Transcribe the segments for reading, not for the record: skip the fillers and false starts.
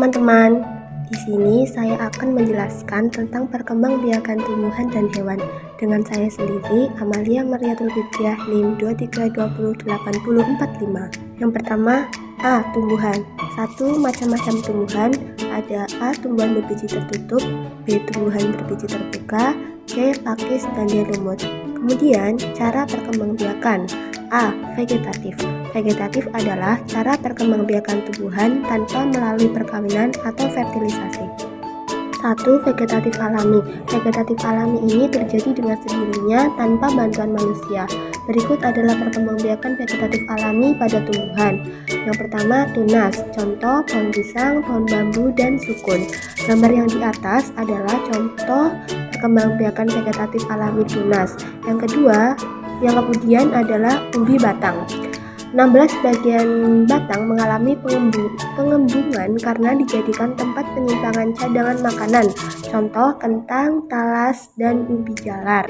teman-teman, di sini saya akan menjelaskan tentang perkembangbiakan tumbuhan dan hewan dengan saya sendiri, Amalia Mariatul Fitriah, NIM 23208045. Yang pertama, A. Tumbuhan. 1. Macam-macam tumbuhan. Ada A. Tumbuhan berbiji tertutup, B. Tumbuhan berbiji terbuka, C. Pakis dan D. lumut. Kemudian, cara perkembangbiakan. A. Vegetatif. Vegetatif adalah cara perkembangbiakan tumbuhan tanpa melalui perkawinan atau fertilisasi. 1. Vegetatif alami. Vegetatif alami ini terjadi dengan sendirinya tanpa bantuan manusia. Berikut adalah perkembangbiakan vegetatif alami pada tumbuhan. Yang pertama, tunas. Contoh pohon pisang, pohon bambu, dan sukun. Gambar yang di atas adalah contoh perkembangbiakan vegetatif alami tunas. Yang kemudian adalah umbi batang. 16 bagian batang mengalami pengembungan karena dijadikan tempat penyimpangan cadangan makanan, contoh kentang, talas, dan ubi jalar.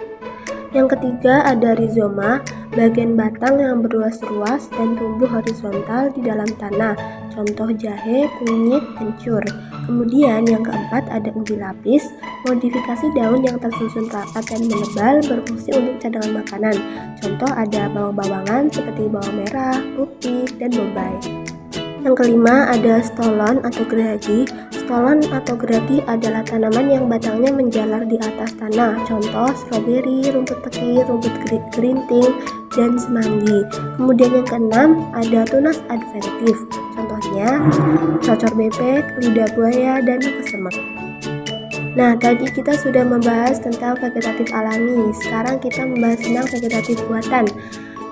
Yang ketiga ada rizoma, bagian batang yang berruas-ruas dan tumbuh horizontal di dalam tanah, contoh jahe, kunyit, kencur. Kemudian yang keempat ada umbi lapis, modifikasi daun yang tersusun rapat dan menebal berfungsi untuk cadangan makanan, contoh ada bawang-bawangan seperti bawang merah, putih, dan bombay. Yang kelima ada stolon atau gerahgi. Stolon atau gerahgi adalah tanaman yang batangnya menjalar di atas tanah, contoh stroberi, rumput pekir, rumput gerinting, dan semanggi. Kemudian yang keenam ada tunas adventif, contohnya cocor bebek, lidah buaya, dan kesemek. Nah, tadi kita sudah membahas tentang vegetatif alami. Sekarang kita membahas tentang vegetatif buatan.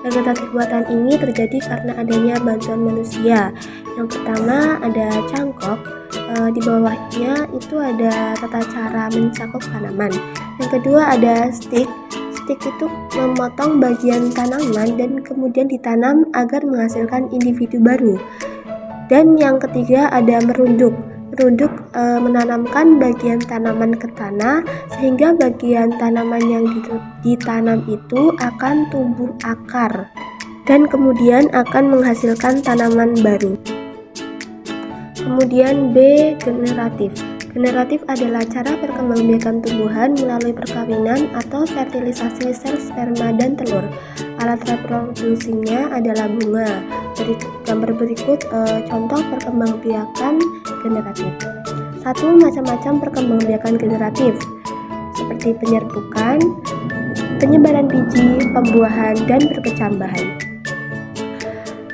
Vegetatif buatan ini terjadi karena adanya bantuan manusia. Yang pertama ada cangkok, di bawahnya itu ada tata cara mencangkok tanaman. Yang kedua ada stick. Stick itu memotong bagian tanaman dan kemudian ditanam agar menghasilkan individu baru. Dan yang ketiga ada merunduk. Merunduk menanamkan bagian tanaman ke tanah sehingga bagian tanaman yang ditanam itu akan tumbuh akar dan kemudian akan menghasilkan tanaman baru. Kemudian B. Generatif. Generatif adalah cara perkembangbiakan tumbuhan melalui perkawinan atau fertilisasi sel sperma dan telur. Alat reproduksinya adalah bunga. Dari gambar berikut contoh perkembangbiakan generatif. 1. Macam-macam perkembangbiakan generatif seperti penyerbukan, penyebaran biji, pembuahan, dan perkecambahan.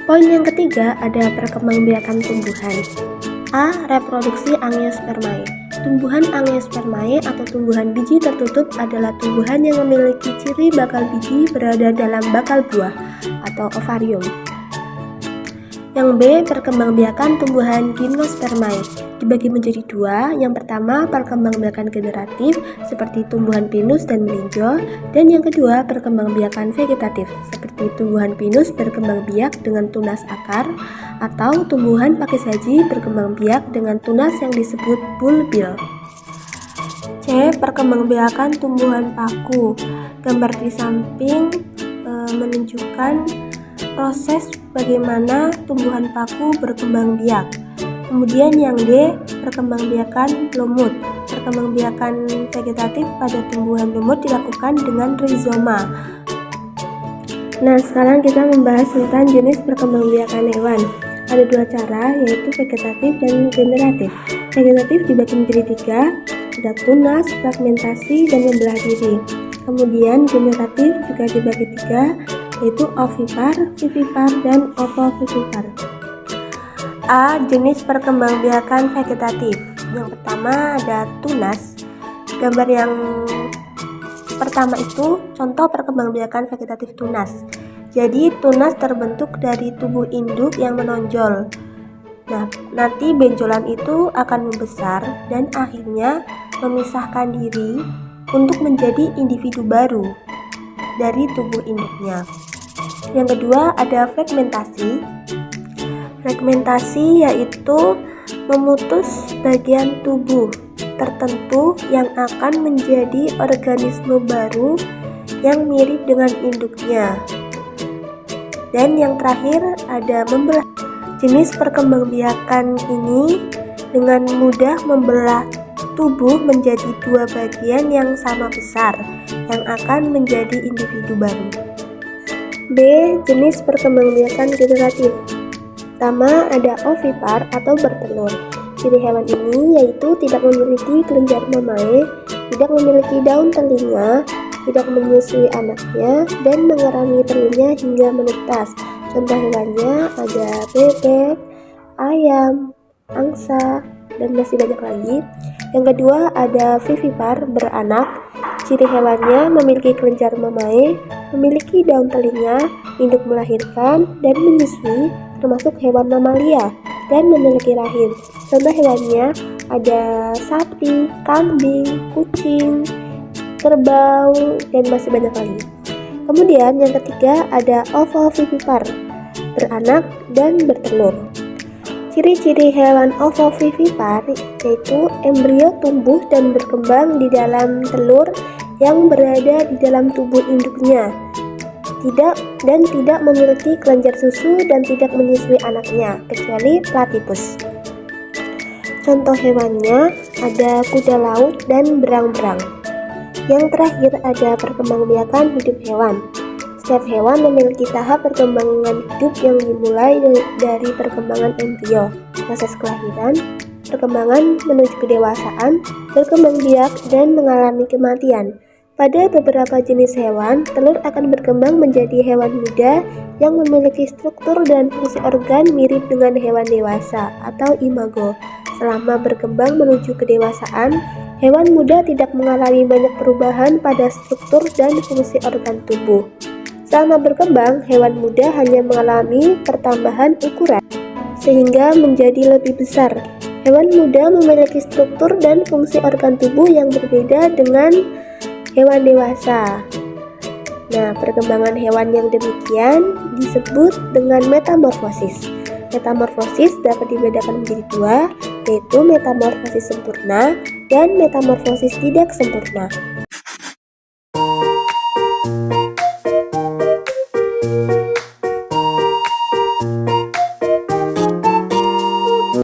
Poin yang ketiga ada perkembangbiakan tumbuhan. A. Reproduksi angiospermae. Tumbuhan angiospermae atau tumbuhan biji tertutup adalah tumbuhan yang memiliki ciri bakal biji berada dalam bakal buah atau ovarium. Yang B. Perkembangbiakan tumbuhan gimnospermae. Dibagi menjadi dua. Yang pertama perkembangbiakan generatif seperti tumbuhan pinus dan melinjo, dan yang kedua perkembangbiakan vegetatif seperti tumbuhan pinus berkembang biak dengan tunas akar atau tumbuhan pakis haji berkembang biak dengan tunas yang disebut bulbil. C. Perkembangbiakan tumbuhan paku. Gambar di samping menunjukkan proses bagaimana tumbuhan paku berkembang biak. Kemudian yang D. Perkembangbiakan lumut. Perkembangbiakan vegetatif pada tumbuhan lumut dilakukan dengan rizoma. Nah, sekarang kita membahas tentang jenis perkembangbiakan hewan. Ada dua cara, yaitu vegetatif dan generatif. Vegetatif dibagi menjadi tiga, ada tunas, fragmentasi, dan membelah diri. Kemudian generatif juga dibagi tiga, yaitu ovipar, vivipar, dan opovivipar. A. Jenis perkembangbiakan vegetatif. Yang pertama ada tunas. Gambar yang pertama itu contoh perkembangbiakan vegetatif tunas. Jadi tunas terbentuk dari tubuh induk yang menonjol. Nah, nanti benjolan itu akan membesar dan akhirnya memisahkan diri untuk menjadi individu baru dari tubuh induknya. Yang kedua ada fragmentasi. Fragmentasi yaitu memutus bagian tubuh tertentu yang akan menjadi organisme baru yang mirip dengan induknya. Dan yang terakhir ada membelah. Jenis perkembangbiakan ini dengan mudah membelah tubuh menjadi dua bagian yang sama besar yang akan menjadi individu baru. B. Jenis perkembangbiakan generatif. Pertama, ada ovipar atau bertelur. Ciri hewan ini yaitu tidak memiliki kelenjar mamae, tidak memiliki daun telinga, tidak menyusui anaknya, dan mengerami telurnya hingga menetas. Contoh hewannya ada bebek, ayam, angsa, dan masih banyak lagi. Yang kedua ada vivipar, beranak. Ciri hewannya memiliki kelenjar mamae, memiliki daun telinga, induk melahirkan, dan menyusui, termasuk hewan mamalia, dan memiliki rahim. Contoh hewannya ada sapi, kambing, kucing, kerbau, dan masih banyak lagi. Kemudian yang ketiga ada ovovivipar, beranak dan bertelur. Ciri-ciri hewan ovovivipar yaitu embrio tumbuh dan berkembang di dalam telur yang berada di dalam tubuh induknya, tidak memiliki kelenjar susu dan tidak menyusui anaknya kecuali platypus. Contoh hewannya ada kuda laut dan berang-berang. Yang terakhir ada perkembangbiakan hidup hewan. Setiap hewan memiliki tahap perkembangan hidup yang dimulai dari perkembangan embrio, proses kelahiran, perkembangan menuju kedewasaan, berkembang biak, dan mengalami kematian. Pada beberapa jenis hewan, telur akan berkembang menjadi hewan muda yang memiliki struktur dan fungsi organ mirip dengan hewan dewasa atau imago. Selama berkembang menuju kedewasaan, hewan muda tidak mengalami banyak perubahan pada struktur dan fungsi organ tubuh. Selama berkembang, hewan muda hanya mengalami pertambahan ukuran sehingga menjadi lebih besar. Hewan muda memiliki struktur dan fungsi organ tubuh yang berbeda dengan hewan dewasa. Nah, perkembangan hewan yang demikian disebut dengan metamorfosis. Metamorfosis dapat dibedakan menjadi dua, yaitu metamorfosis sempurna dan metamorfosis tidak sempurna.